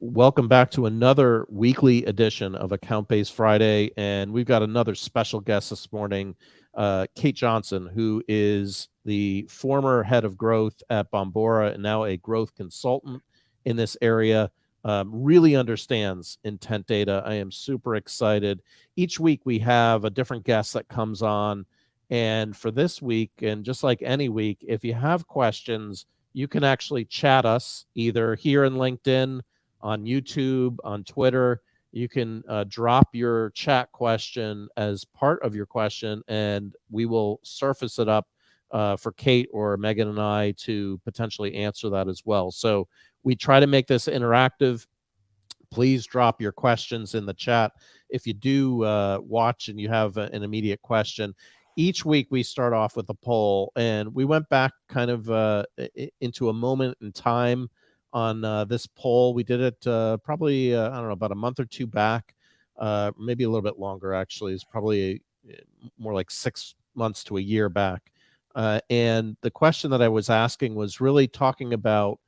Welcome back to another weekly edition of Account Based Friday. And we've got another special guest this morning, Kate Johnson, who is the former head of growth at Bombora and now a growth consultant in this area. Really understands intent data. I am super excited. Each week we have a different guest that comes on. And for this week, and just like any week, if you have questions, you can actually chat us either here in LinkedIn, on YouTube, on Twitter. You can drop your chat question as part of your question, and we will surface it up for Kate or Megan and I to potentially answer that as well. So we try to make this interactive. Please drop your questions in the chat. If you do watch and you have an immediate question, each week we start off with a poll, and we went back kind of into a moment in time on this poll. We did it probably, I don't know, about a month or two back, maybe a little bit longer, actually. It's probably more like 6 months to a year back. And the question that I was asking was really talking about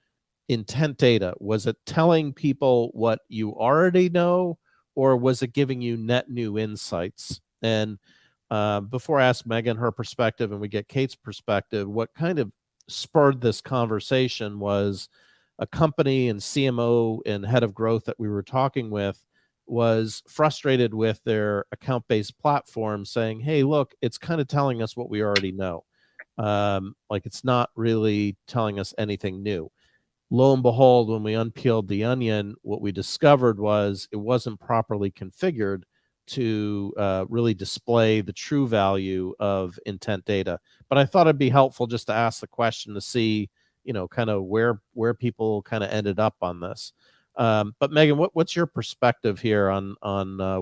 intent data. Was it telling people what you already know, or was it giving you net new insights? And before I ask Megan her perspective and we get Kate's perspective, what kind of spurred this conversation was a company and CMO and head of growth that we were talking with was frustrated with their account-based platform, saying, hey, look, it's kind of telling us what we already know. Like, it's not really telling us anything new. Lo and behold, when we unpeeled the onion, what we discovered was it wasn't properly configured to really display the true value of intent data. But I thought it'd be helpful just to ask the question to see, kind of where people kind of ended up on this. But Megan, what's your perspective here on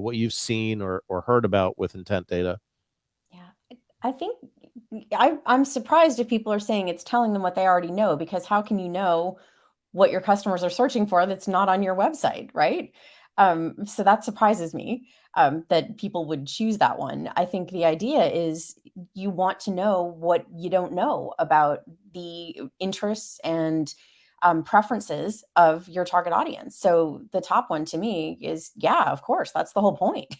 what you've seen or heard about with intent data? Yeah, I think I'm surprised if people are saying it's telling them what they already know, because how can you know what your customers are searching for that's not on your website, right? So that surprises me, that people would choose that one. I think the idea is you want to know what you don't know about the interests and preferences of your target audience. So the top one to me is, yeah, of course, that's the whole point,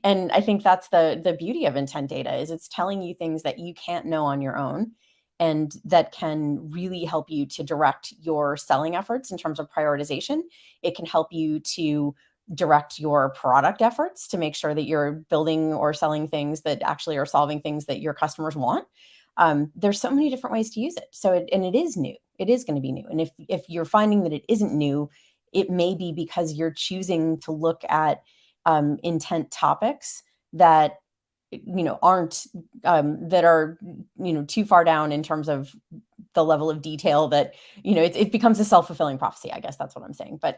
And I think that's the beauty of intent data, is it's telling you things that you can't know on your own, and that can really help you to direct your selling efforts in terms of prioritization. It can help you to direct your product efforts to make sure that you're building or selling things that actually are solving things that your customers want. There's so many different ways to use it. And it is new. It is going to be new. And if you're finding that it isn't new, it may be because you're choosing to look at intent topics that aren't that are too far down in terms of the level of detail that it becomes a self-fulfilling prophecy. I guess that's what I'm saying. But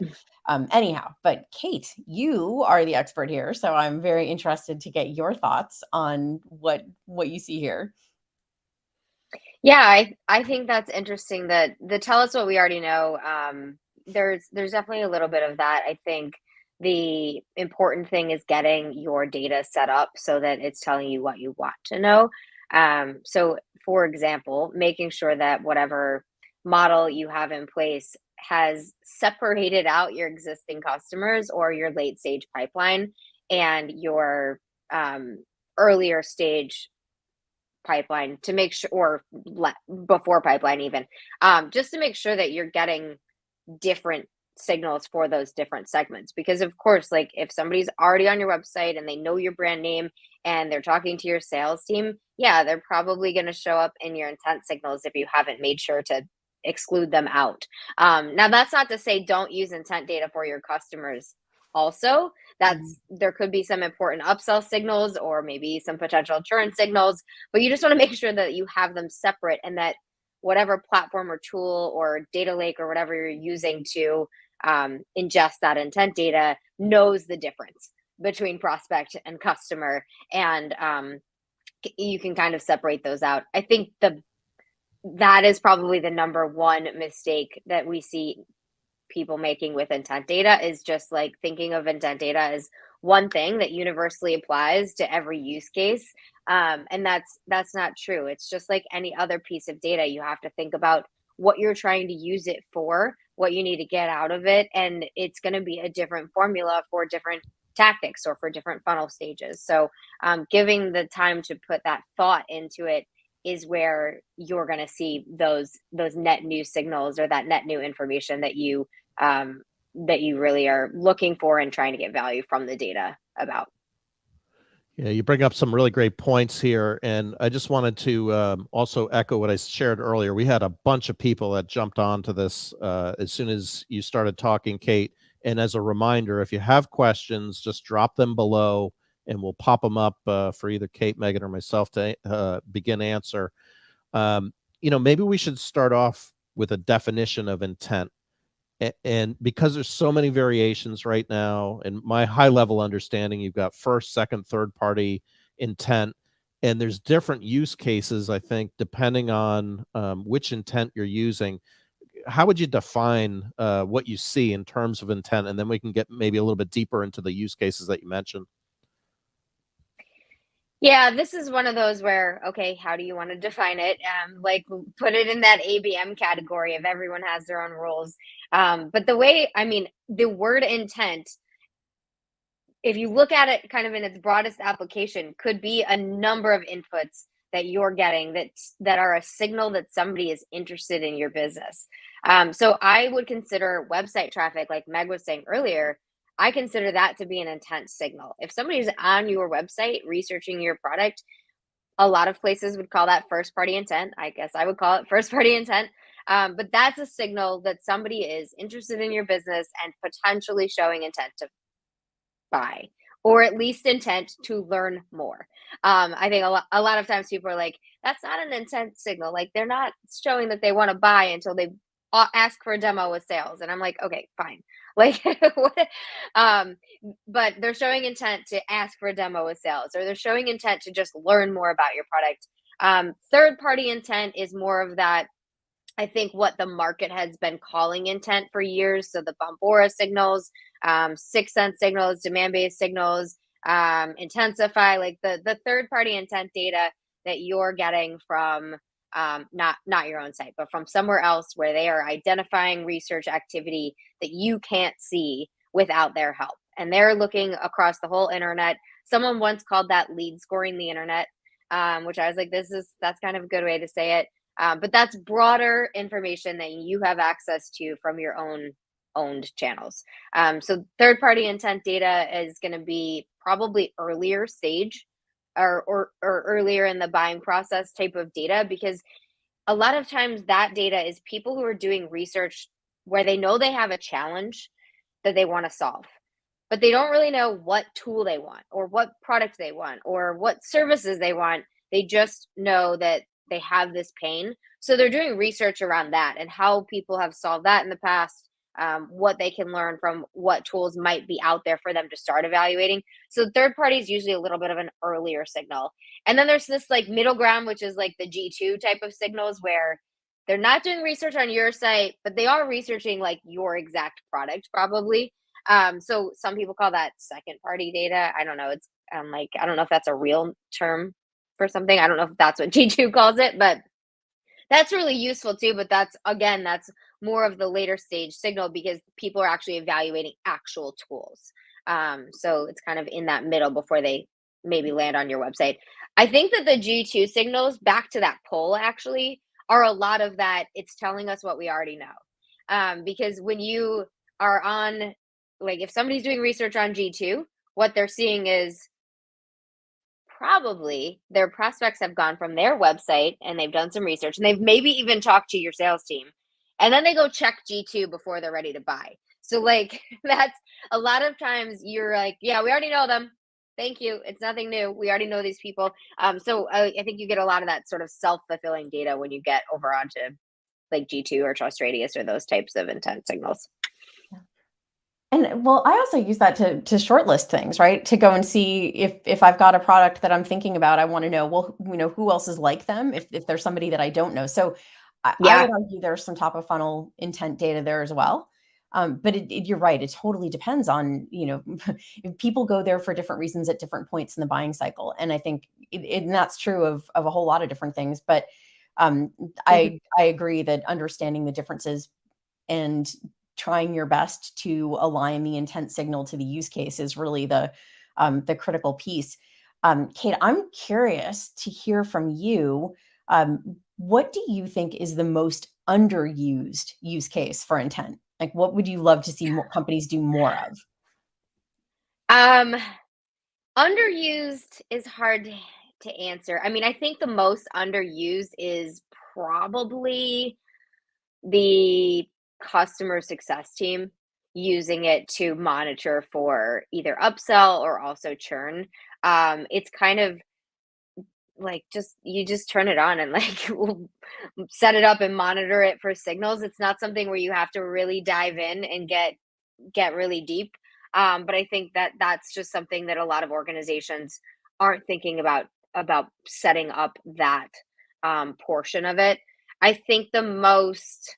anyhow, but Kate, you are the expert here, so I'm very interested to get your thoughts on what you see here. Yeah, I think that's interesting that the tell us what we already know. There's definitely a little bit of that. I think the important thing is getting your data set up so that it's telling you what you want to know. So for example, making sure that whatever model you have in place has separated out your existing customers or your late stage pipeline and your earlier stage pipeline, to make sure, or before pipeline even, just to make sure that you're getting different signals for those different segments. Because of course, like, if somebody's already on your website and they know your brand name and they're talking to your sales team, yeah, they're probably going to show up in your intent signals if you haven't made sure to exclude them out. Now, that's not to say don't use intent data for your customers also. That's there could be some important upsell signals or maybe some potential churn signals, but you just want to make sure that you have them separate, and that whatever platform or tool or data lake or whatever you're using to ingest that intent data knows the difference between prospect and customer, and you can kind of separate those out. I think that is probably the number one mistake that we see people making with intent data, is just like thinking of intent data as one thing that universally applies to every use case. And that's not true. It's just like any other piece of data. You have to think about what you're trying to use it for what you need to get out of it. And it's going to be a different formula for different tactics or for different funnel stages. So giving the time to put that thought into it is where you're going to see those net new signals or that net new information that you really are looking for and trying to get value from the data about. Yeah, you bring up some really great points here, and I just wanted to also echo what I shared earlier. We had a bunch of people that jumped onto this as soon as you started talking, Kate. And as a reminder, if you have questions, just drop them below, and we'll pop them up for either Kate, Megan, or myself to begin answer. Maybe we should start off with a definition of intent. And because there's so many variations right now, and my high level understanding, you've got first, second, third party intent, and there's different use cases, I think, depending on which intent you're using. How would you define what you see in terms of intent? And then we can get maybe a little bit deeper into the use cases that you mentioned. Yeah, this is one of those where, okay, how do you want to define it? Like put it in that ABM category of everyone has their own rules. But the word intent, if you look at it kind of in its broadest application, could be a number of inputs that you're getting that are a signal that somebody is interested in your business. So I would consider website traffic, like Meg was saying earlier, I consider that to be an intent signal. If somebody's on your website researching your product, a lot of places would call that first party intent. I guess I would call it first party intent. But that's a signal that somebody is interested in your business and potentially showing intent to buy, or at least intent to learn more. I think a lot of times people are like, that's not an intent signal. Like they're not showing that they want to buy until they ask for a demo with sales. And I'm like, okay, fine. Like, what? But they're showing intent to ask for a demo with sales, or they're showing intent to just learn more about your product. Third party intent is more of that, I think, what the market has been calling intent for years. So the Bombora signals, 6sense signals, demand-based signals, intensify, like the third-party intent data that you're getting from not your own site, but from somewhere else where they are identifying research activity that you can't see without their help. And they're looking across the whole internet. Someone once called that lead scoring the internet, which I was like, that's kind of a good way to say it. But that's broader information that you have access to from your own owned channels. So third party intent data is going to be probably earlier stage or earlier in the buying process type of data, because a lot of times that data is people who are doing research where they know they have a challenge that they want to solve, but they don't really know what tool they want or what product they want or what services they want. They just know that they have this pain. So they're doing research around that and how people have solved that in the past, what they can learn from what tools might be out there for them to start evaluating. So third party is usually a little bit of an earlier signal. And then there's this like middle ground, which is like the G2 type of signals where they're not doing research on your site, but they are researching like your exact product probably. So some people call that second party data. I don't know. It's I don't know if that's a real term for something. I don't know if that's what G2 calls it, but that's really useful too. But that's more of the later stage signal because people are actually evaluating actual tools. So it's kind of in that middle before they maybe land on your website. I think that the G2 signals, back to that poll, actually are a lot of that. It's telling us what we already know. Because when you are on, like, if somebody's doing research on G2, what they're seeing is probably their prospects have gone from their website and they've done some research and they've maybe even talked to your sales team. And then they go check G2 before they're ready to buy. So like that's a lot of times you're like, yeah, we already know them. Thank you. It's nothing new. We already know these people. So I think you get a lot of that sort of self-fulfilling data when you get over onto like G2 or Trust Radius or those types of intent signals. And well, I also use that to shortlist things, right? To go and see if I've got a product that I'm thinking about, I want to know, well, who else is like them if there's somebody that I don't know. So I would argue there's some top of funnel intent data there as well. But you're right. It totally depends on, if people go there for different reasons at different points in the buying cycle. And I think and that's true of a whole lot of different things. But I agree that understanding the differences and trying your best to align the intent signal to the use case is really the critical piece. Kate, I'm curious to hear from you. What do you think is the most underused use case for intent? Like, what would you love to see more companies do more of? Underused is hard to answer. I mean, I think the most underused is probably the customer success team using it to monitor for either upsell or also churn. It's kind of like you just turn it on and like set it up and monitor it for signals. It's not something where you have to really dive in and get really deep. But I think that that's just something that a lot of organizations aren't thinking about setting up that portion of it. I think the most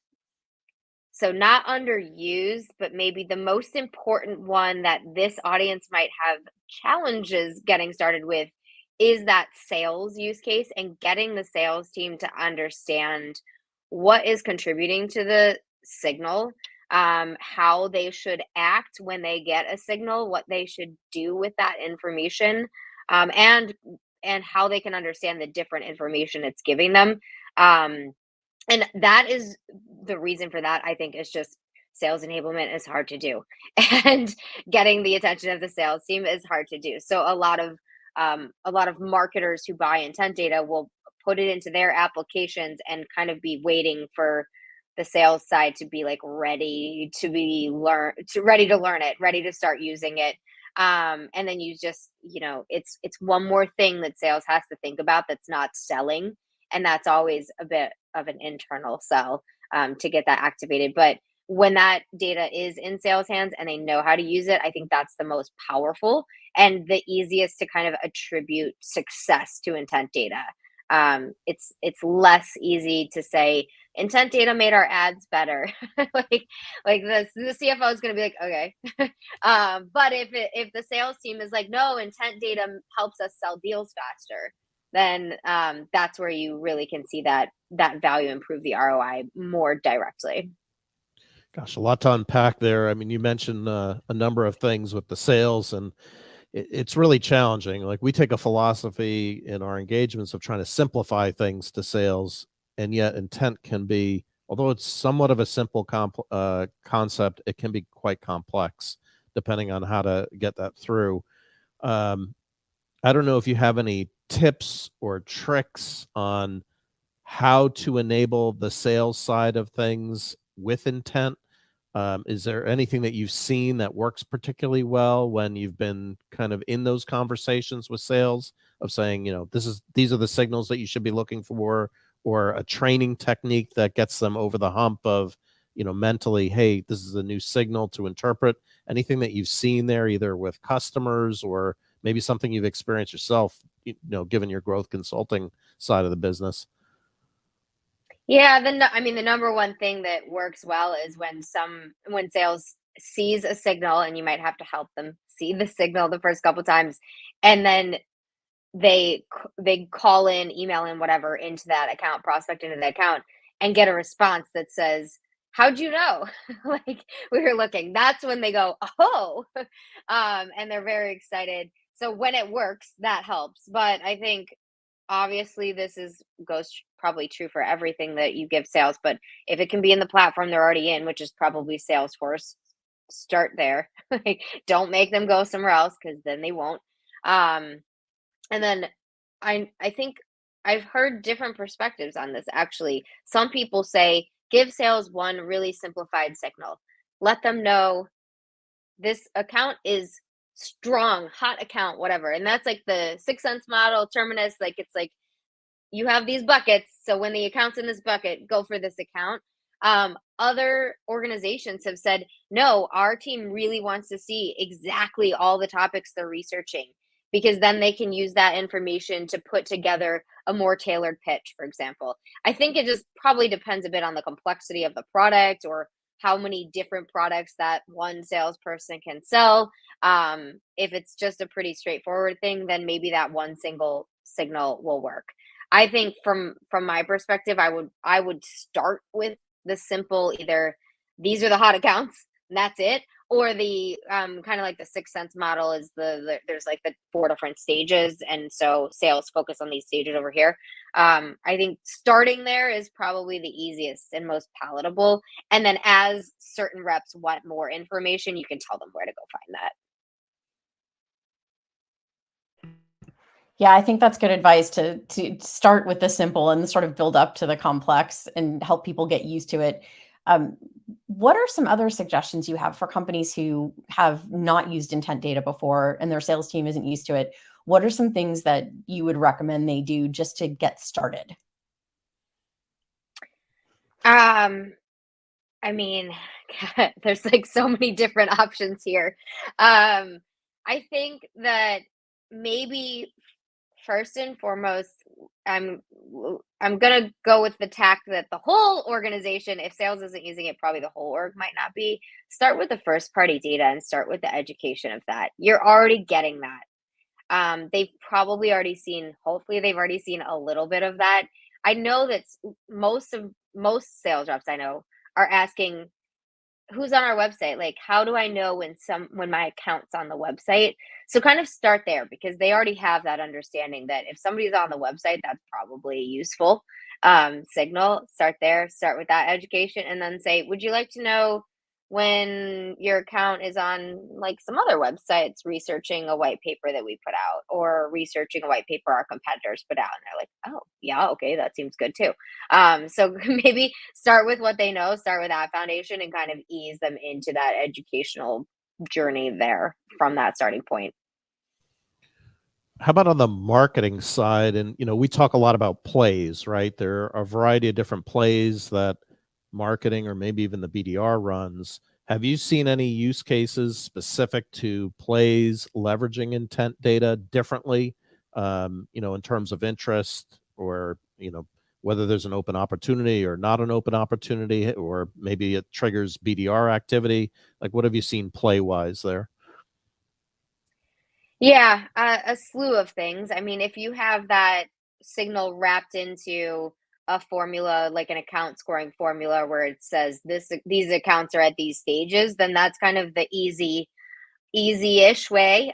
so not underused, but maybe the most important one that this audience might have challenges getting started with is that sales use case and getting the sales team to understand what is contributing to the signal, how they should act when they get a signal, what they should do with that information, and how they can understand the different information it's giving them. And that is the reason for that, I think, is just sales enablement is hard to do. And getting the attention of the sales team is hard to do. So a lot of marketers who buy intent data will put it into their applications and kind of be waiting for the sales side to be like ready to ready to learn it, ready to start using it. And then you just, it's one more thing that sales has to think about that's not selling. And that's always a bit of an internal sell to get that activated. But when that data is in sales hands and they know how to use it, I think that's the most powerful and the easiest to kind of attribute success to intent data. It's less easy to say intent data made our ads better. like the CFO is going to be like, okay. But if the sales team is like, no, intent data helps us sell deals faster, then that's where you really can see that value improve the ROI more directly. Gosh, a lot to unpack there. I mean, you mentioned a number of things with the sales, and it's really challenging. Like, we take a philosophy in our engagements of trying to simplify things to sales, and yet intent can be, although it's somewhat of a simple concept, it can be quite complex depending on how to get that through. I don't know if you have any tips or tricks on how to enable the sales side of things with intent. Is there anything that you've seen that works particularly well when you've been kind of in those conversations with sales of saying, these are the signals that you should be looking for, or a training technique that gets them over the hump of, mentally, hey, this is a new signal to interpret? Anything that you've seen there, either with customers or maybe something you've experienced yourself, given your growth consulting side of the business? Yeah, the number one thing that works well is when sales sees a signal, and you might have to help them see the signal the first couple times, and then they call in, email in, whatever, into that account, prospect into that account, and get a response that says, "How'd you know?" Like, we were looking. That's when they go, "Oh," and they're very excited. So when it works, that helps. But I think obviously goes probably true for everything that you give sales, but if it can be in the platform they're already in, which is probably Salesforce, start there. Like, don't make them go somewhere else, because then they won't. And then I think I've heard different perspectives on this. Actually, some people say give sales one really simplified signal, let them know this account is strong, hot account, whatever. And that's like the 6 Sense model, Terminus. Like, it's like you have these buckets. So when the account's in this bucket, go for this account. Other organizations have said, no, our team really wants to see exactly all the topics they're researching, because then they can use that information to put together a more tailored pitch, for example. I think it just probably depends a bit on the complexity of the product, or how many different products that one salesperson can sell. If it's just a pretty straightforward thing, then maybe that one single signal will work. I think from my perspective, I would start with the simple, either these are the hot accounts and that's it. Or the kind of like the Sixth Sense model is there's like the 4 different stages, and so sales focus on these stages over here. I think starting there is probably the easiest and most palatable, and then as certain reps want more information, you can tell them where to go find that. Yeah, I think that's good advice to start with the simple and sort of build up to the complex and help people get used to it. What are some other suggestions you have for companies who have not used intent data before and their sales team isn't used to it? What are some things that you would recommend they do just to get started? I mean, God, there's like so many different options here. I think that maybe first and foremost, I'm I'm gonna go with the tack that the whole organization, if sales isn't using it, probably the whole org might not be. Start with the first party data and start with the education of that. You're already getting that. They've probably already seen, hopefully they've already seen a little bit of that. I know that most sales reps I know are asking who's on our website, like how do I know when my account's on the website? So kind of start there, because they already have that understanding that if somebody's on the website, that's probably a useful signal. Start there, start with that education, and then say, would you like to know when your account is on like some other websites researching a white paper that we put out, or researching a white paper our competitors put out? And they're like, oh yeah, okay, that seems good too. So maybe start with what they know, start with that foundation, and kind of ease them into that educational journey there from that starting point. How about on the marketing side? And, we talk a lot about plays, right? There are a variety of different plays that marketing or maybe even the BDR runs. Have you seen any use cases specific to plays leveraging intent data differently, in terms of interest, or, whether there's an open opportunity or not an open opportunity, or maybe it triggers BDR activity? Like, what have you seen play wise there? Yeah, a slew of things. I mean, if you have that signal wrapped into a formula, like an account scoring formula where it says these accounts are at these stages, then that's kind of the easy-ish way.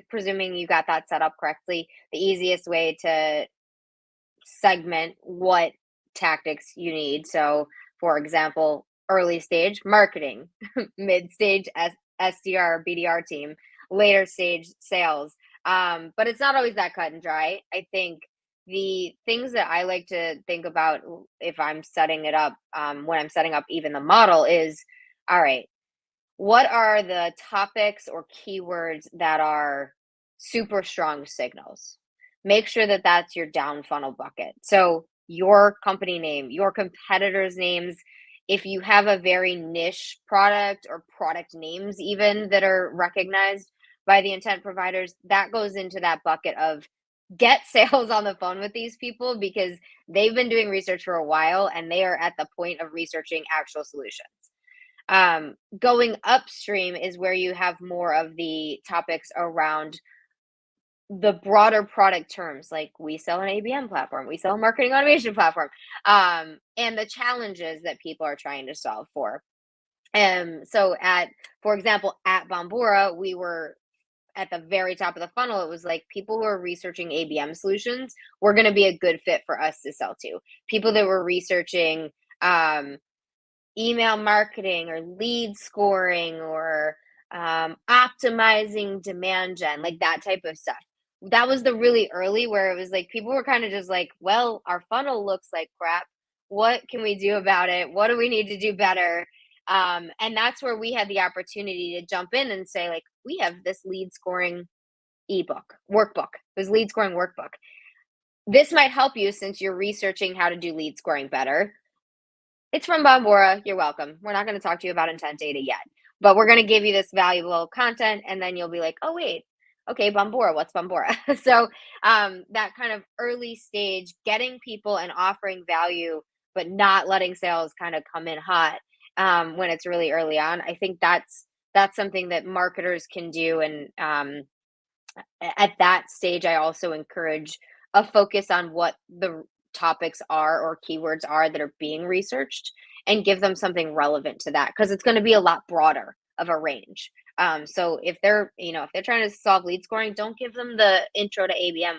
Presuming you got that set up correctly, the easiest way to segment what tactics you need. So, for example, early stage marketing, mid stage SDR, BDR team, later stage sales. But it's not always that cut and dry. I think the things that I like to think about if I'm setting it up, when I'm setting up even the model, is all right, what are the topics or keywords that are super strong signals? Make sure that that's your down funnel bucket. So, your company name, your competitors' names, if you have a very niche product or product names, even that are recognized by the intent providers, that goes into that bucket of get sales on the phone with these people, because they've been doing research for a while and they are at the point of researching actual solutions. Going upstream is where you have more of the topics around the broader product terms, like we sell an ABM platform, we sell a marketing automation platform, and the challenges that people are trying to solve for. So for example, at Bombora, we were at the very top of the funnel. It was like people who are researching ABM solutions were going to be a good fit for us to sell to. People that were researching email marketing or lead scoring or optimizing demand gen, like that type of stuff. That was the really early where it was like people were kind of just like, well, our funnel looks like crap. What can we do about it? What do we need to do better? And that's where we had the opportunity to jump in and say, like, we have this lead scoring workbook. It was lead scoring workbook. This might help you since you're researching how to do lead scoring better. It's from Bombora. You're welcome. We're not going to talk to you about intent data yet, but we're going to give you this valuable content, and then you'll be like, oh, wait, okay, Bombora, what's Bombora? So that kind of early stage, getting people and offering value, but not letting sales kind of come in hot when it's really early on. I think that's something that marketers can do. And at that stage, I also encourage a focus on what the topics are or keywords are that are being researched, and give them something relevant to that, because it's going to be a lot broader of a range. So if they're, if they're trying to solve lead scoring, don't give them the intro to ABM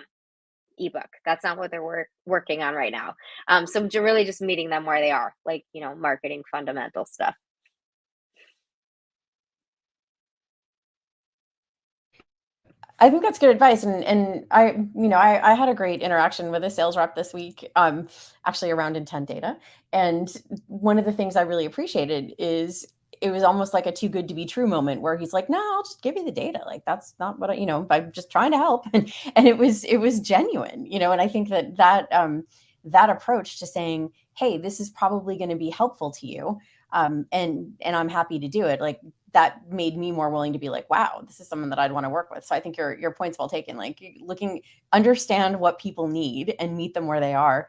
ebook. That's not what they're working on right now. So really just meeting them where they are, like, marketing fundamental stuff. I think that's good advice. And I had a great interaction with a sales rep this week, actually around intent data. And one of the things I really appreciated is it was almost like a too good to be true moment where he's like, no, I'll just give you the data. Like, that's not what I'm just trying to help. And it was genuine, and I think that approach to saying, hey, this is probably going to be helpful to you. And I'm happy to do it. Like, that made me more willing to be like, wow, this is someone that I'd want to work with. So I think your point's well taken. Like, understand what people need and meet them where they are.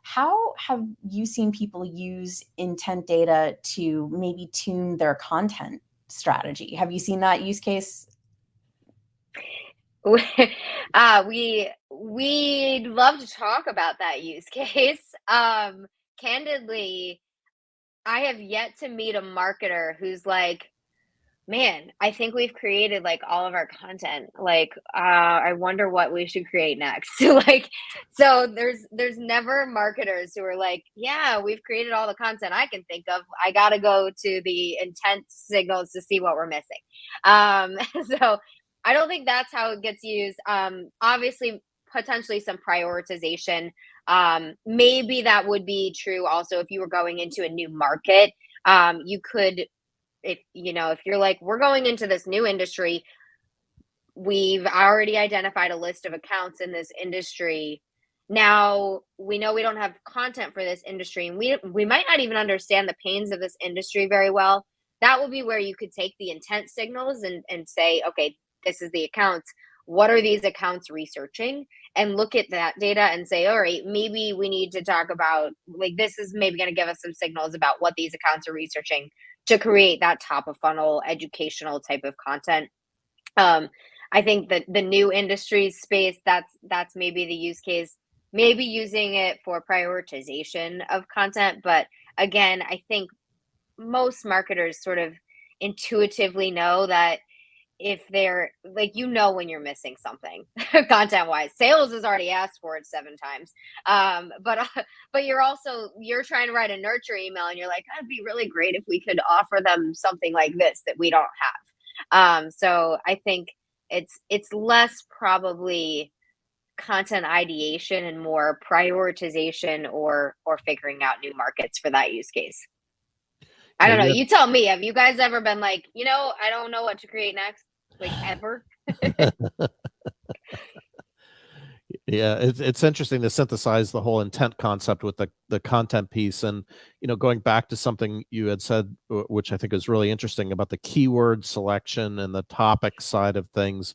How have you seen people use intent data to maybe tune their content strategy? Have you seen that use case? We'd love to talk about that use case. Candidly, I have yet to meet a marketer who's like, man, I think we've created like all of our content. Like, I wonder what we should create next. Like, so there's never marketers who are like, yeah, we've created all the content I can think of. I got to go to the intent signals to see what we're missing. So I don't think that's how it gets used. Obviously, potentially some prioritization. Maybe that would be true also if you were going into a new market. You could, if you're like, we're going into this new industry, we've already identified a list of accounts in this industry. Now we know we don't have content for this industry, and we might not even understand the pains of this industry very well. That will be where you could take the intent signals and say, okay, this is the accounts. What are these accounts researching? And look at that data and say, all right, maybe we need to talk about, like, this is maybe going to give us some signals about what these accounts are researching to create that top of funnel educational type of content. I think that the new industry space, that's maybe the use case, maybe using it for prioritization of content. But again, I think most marketers sort of intuitively know that if they're like, when you're missing something content wise. Sales has already asked for it 7 times. But you're trying to write a nurture email and you're like, that'd be really great if we could offer them something like this that we don't have. So I think it's less probably content ideation and more prioritization or figuring out new markets for that use case. I don't know. You tell me. Have you guys ever been like, I don't know what to create next? Like, ever? Yeah, it's interesting to synthesize the whole intent concept with the content piece. And going back to something you had said, which I think is really interesting, about the keyword selection and the topic side of things.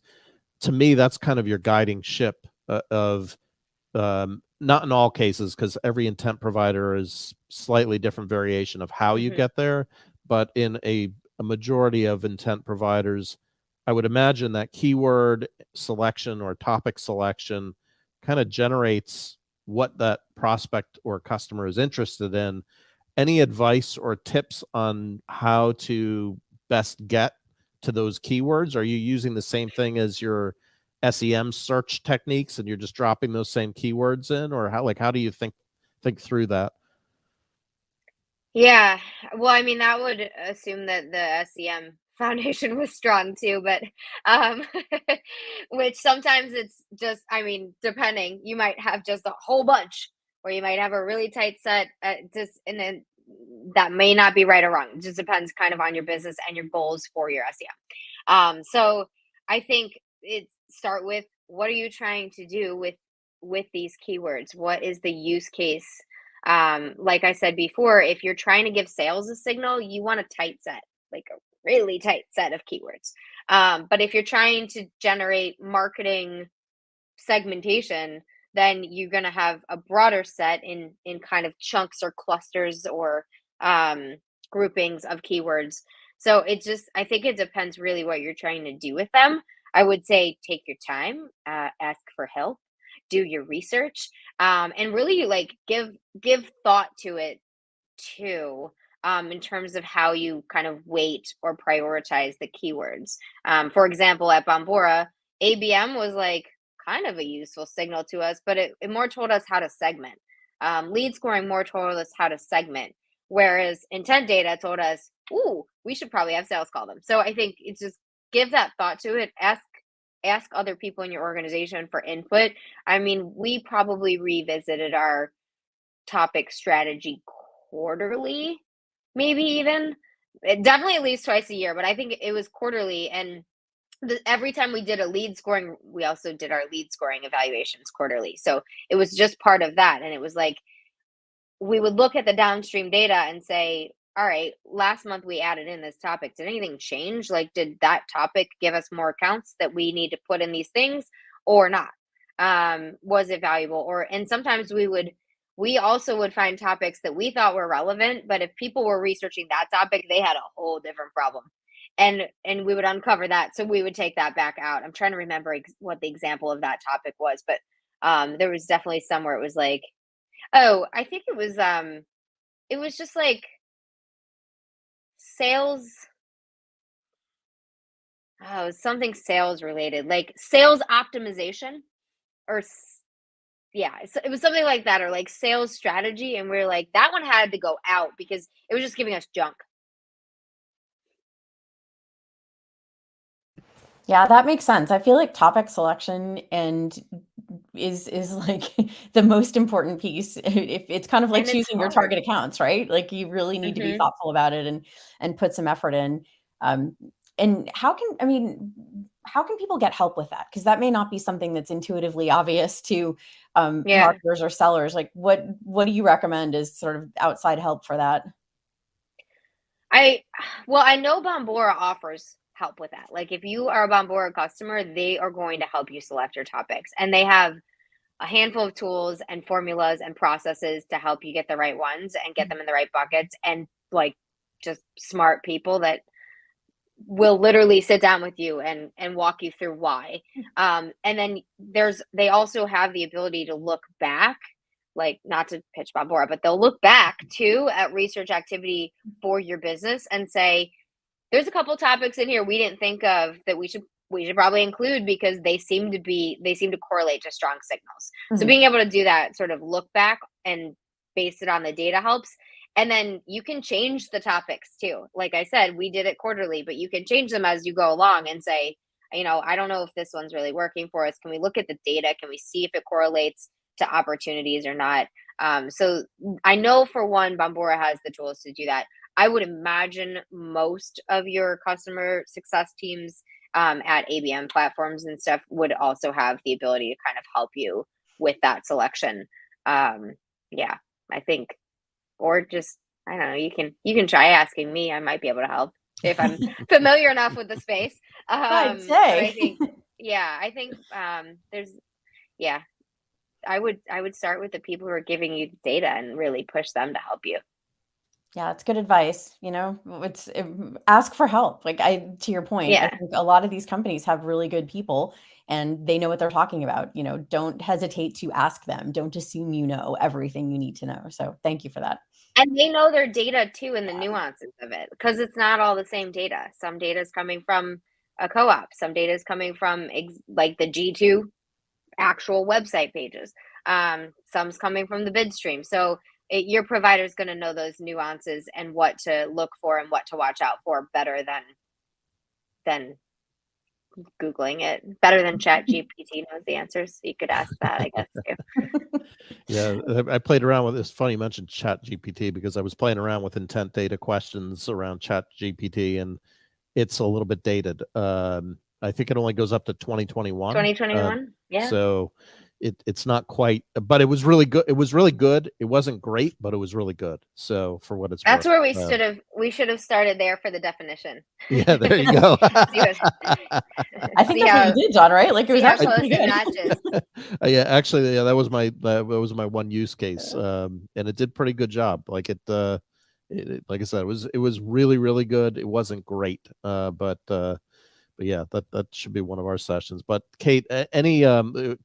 To me, that's kind of your guiding ship of not in all cases, because every intent provider is slightly different variation of how you get there, but in a majority of intent providers, I would imagine that keyword selection or topic selection kind of generates what that prospect or customer is interested in. Any advice or tips on how to best get to those keywords? Are you using the same thing as your SEM search techniques and you're just dropping those same keywords in, or how do you think through that? Yeah. Well, I mean, that would assume that the SEM foundation was strong too, but which sometimes it's just, I mean, depending, you might have just a whole bunch, or you might have a really tight set, and then that may not be right or wrong. It just depends kind of on your business and your goals for your SEM. So I think start with, what are you trying to do with these keywords? What is the use case? Like I said before, if you're trying to give sales a signal, you want a tight set, like a really tight set of keywords. But if you're trying to generate marketing segmentation, then you're going to have a broader set in kind of chunks or clusters or groupings of keywords. So I think it depends really what you're trying to do with them. I would say take your time, ask for help, do your research, and really like give thought to it too, in terms of how you kind of weight or prioritize the keywords. For example, at Bombora, ABM was like kind of a useful signal to us, but it more told us how to segment. Lead scoring more told us how to segment, whereas intent data told us, ooh, we should probably have sales call them. So I think it's just give that thought to it. Ask other people in your organization for input. I mean, we probably revisited our topic strategy quarterly, maybe even. Definitely at least twice a year, but I think it was quarterly. And every time we did a lead scoring, we also did our lead scoring evaluations quarterly. So it was just part of that. And it was like, we would look at the downstream data and say, all right, last month we added in this topic. Did anything change? Like, did that topic give us more accounts that we need to put in these things or not? Was it valuable? And sometimes we also would find topics that we thought were relevant, but if people were researching that topic, they had a whole different problem. And we would uncover that. So we would take that back out. I'm trying to remember what the example of that topic was, but there was definitely some where it was like, oh, I think it was just like sales. Oh, it was something sales related, like sales optimization or yeah, it was something like that, or like sales strategy. And we're like, that one had to go out because it was just giving us junk. Yeah, that makes sense. I feel like topic selection and is like the most important piece. If it's kind of like And it's choosing your hard. target accounts, right? Like you really need to be Mhm. thoughtful about it and put some effort in. And how can people get help with that? Because that may not be something that's intuitively obvious to Yeah. marketers or sellers. Like what do you recommend as sort of outside help for that? I know Bombora offers help with that. Like if you are a Bombora customer, they are going to help you select your topics. And they have a handful of tools and formulas and processes to help you get the right ones and get them in the right buckets, and like just smart people that will literally sit down with you and walk you through why. And then they also have the ability to look back, like not to pitch Bombora, but they'll look back too at research activity for your business and say, there's a couple topics in here we didn't think of that we should probably include because they seem to correlate to strong signals. So Mhm. being able to do that sort of look back and base it on the data helps. And then you can change the topics too. Like I said, we did it quarterly, but you can change them as you go along and say, I don't know if this one's really working for us. Can we look at the data? Can we see if it correlates to opportunities or not? So I know for one, Bombora has the tools to do that. I would imagine most of your customer success teams at ABM platforms and stuff would also have the ability to kind of help you with that selection. Yeah, I think, or just I don't know. You can try asking me. I might be able to help if I'm familiar enough with the space. I'd But I say. think, yeah, I think there's yeah. I would start with the people who are giving you the data and really push them to help you. Yeah, it's good advice. Ask for help. To your point, I Yeah. think a lot of these companies have really good people and they know what they're talking about. Don't hesitate to ask them. Don't assume you know everything you need to know. So thank you for that. And they know their data too and the nuances of it because it's not all the same data. Some data is coming from a co-op. Some data is coming from like the G2 actual website pages. Some's coming from the bid stream. So your provider is going to know those nuances and what to look for and what to watch out for better than Googling it, better than Chat GPT knows the answers. You could ask that, I guess, too. Yeah, I played around with. It's funny you mentioned Chat GPT because I was playing around with intent data questions around Chat GPT, and it's a little bit dated. I think it only goes up to 2021. 2021? Yeah. So it's not quite, but it was really good. It was really good. It wasn't great, but it was really good. So for what it's That's worth. where we should have started there for the definition. Yeah, there you go. I think that's what you did, John, right? Like it was see how actually close pretty it good. matches. Yeah, actually, yeah, that was my one use case, and it did pretty good job. Like like I said, it was really really good. It wasn't great, but yeah, that should be one of our sessions. But Kate, any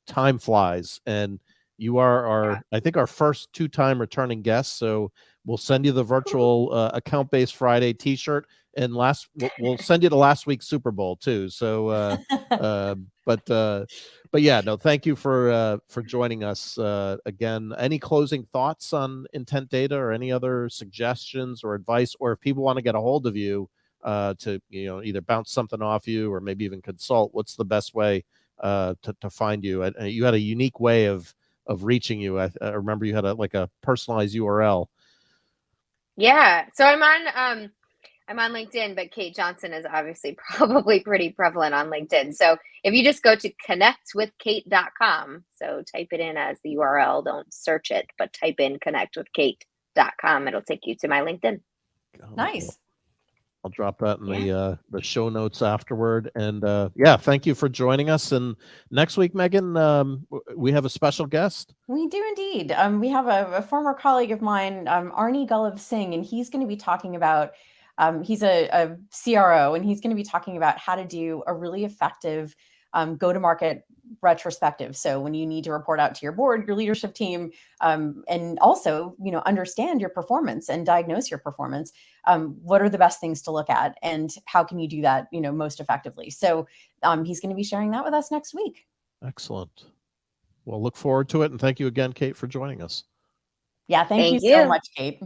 time flies, and you are Yeah. I think our first 2-time returning guest. So We'll send you the virtual account-based Friday T-shirt, and we'll send you the last week's Super Bowl too. So, but yeah, no, thank you for joining us again. Any closing thoughts on intent data, or any other suggestions or advice, or if people want to get a hold of you to either bounce something off you or maybe even consult, what's the best way to find you? You had a unique way of reaching you. I remember you had a personalized URL. Yeah, so I'm on LinkedIn, but Kate Johnson is obviously probably pretty prevalent on LinkedIn. So if you just go to connectwithkate.com, so type it in as the URL, don't search it, but type in connectwithkate.com, it'll take you to my LinkedIn. Nice. I'll drop that in the show notes afterward. And yeah, thank you for joining us. And next week, Megan, we have a special guest. We do indeed. We have a former colleague of mine, Arnie Gullav Singh, and he's going to be talking about, he's a CRO, and he's going to be talking about how to do a really effective go-to-market retrospective. So when you need to report out to your board, your leadership team, and also, understand your performance and diagnose your performance, what are the best things to look at, and how can you do that, most effectively? So he's going to be sharing that with us next week. Excellent. Well, look forward to it. And thank you again, Kate, for joining us. Yeah, thank you so much, Kate.